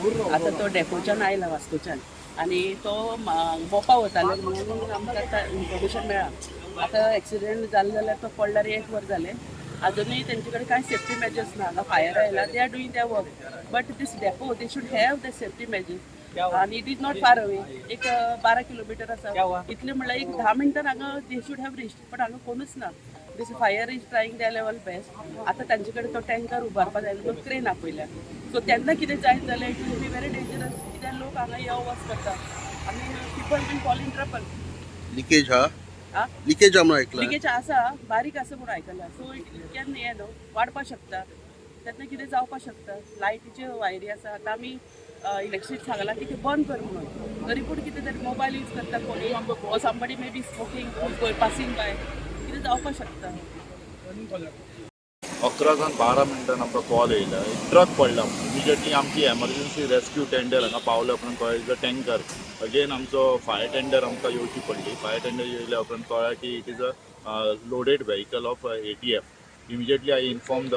आता तो डेपोच्यान आयला वास्कोच्यान आणि तो मोपा वताले म्हणून आमकां आतां इन्फॉर्मेशन मेळ्ळा. आतां एक्सिडेंट जालो जाल्यार तो पडल्यार 1 वर जालें. अजूनही तेंचे कडेन कांय सेफ्टी मेजर्स ना. हांगा फायर आयला, they are doing their work. But this depot they should have the safety measures आणि it is not far away. एक 12 किलोमीटर आसा. इतले म्हणल्यार एक 10 मिनटान हांगा they should have reached. But हांगा कोणूच ना. This fire is trying their level best. आतां तांचे कडेन तो टँकर उबारपा जाय तो क्रेन आपयल्या. सो तेन्ना कितें जायत जाल्यार it will be very dangerous. कित्याक लोक हांगा यो वच करता आनी people been fall in trouble. Leakage हा आ लिकेज हा म्हणून ऐकलं लिकेज आसा, बारीक आसा म्हणून आयकलां. सो इट कॅन हें न्हू वाडपाक शकता. तेन्ना कितें जावपाक शकता. लायटीच्यो वायरी आसा. आतां आमी इलेक्ट्रिसिटी सांगलां की तें बंद कर म्हणून. तरी पूण कितें तरी मोबायल यूज करता कोणी ओ somebody may be smoking passing by कितें जावपाक शकता. 11 जावन 12 मिनटान आमकां कॉल येयला, एक ट्रक पडला. इमिजिएटली आमची एमर्जन्सी रेस्क्यू टेंडर हांगा पावले उपरांत कळ्ळें टँकर. अगेन आमचो फायर टेंडर आमकां येवची पडली. फायर टेंडर येयल्या उपरांत कळ्ळें की it is a loaded vehicle of ATF. Immediately I inform the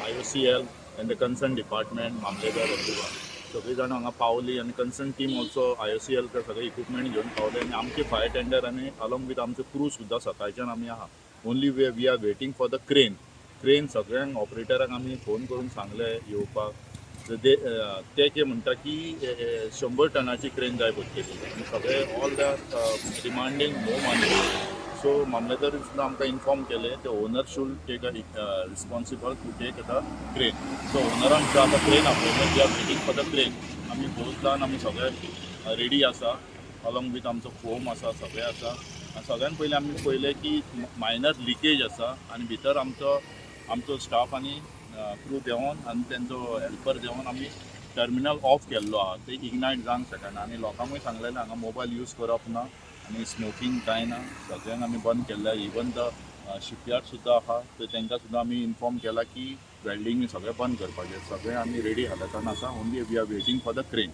IOCL and the concern department मामलेदार सगळीं जाणां हांगा पावली आनी कन्सर्न टीम ऑल्सो IOCL सगळे इक्विपमेंट घेवन पावले आनी आमचे फायर टेंडर आनी अलॉंग वीथ आमचे क्रू सुद्दां सकाळच्यान आमी आहा. Only we are waiting for the crane सगळ्यांक ऑपरेटरांक आमी फोन करून सांगले येवपाक. ते कितें म्हणटा की 100 टनाची क्रेन जाय पडटली आनी सगळे all the demanding no money. So मामलेदार सुद्दां आमकां इन्फॉर्म केले ते owner should take a responsible to take the crane. So ओनरान सुद्दां आतां क्रेन आपयलें. We are waiting for the crane. आमी बोथ जावन आमी सगळे रेडी आसा. अलॉंग वीथ आमचो फोम आसा, सगळें आसा. आनी सगळ्यान पयलीं आमी पळयलें की मायनर लिकेज आसा आनी भितर आमचो स्टाफ आनी क्रू देंवन आनी तेंचो हेल्पर देंवन आमी टर्मिनल ऑफ केल्लो आहा. ते इग्नायट जावंक शकना आनी लोकांकूय सांगलेलें हांगा मोबायल यूज करप ना आनी स्मोकींग कांय ना. सगळ्यांक आमी बंद केल्लें. इवन द शिपयार्ड सुद्दां आहा तर तेंकां सुद्दां आमी इन्फॉर्म केला की वेल्डिंग सगळें बंद करपाचें. सगळें आमी रेडी हालतान आसा. Only we are waiting for the crane.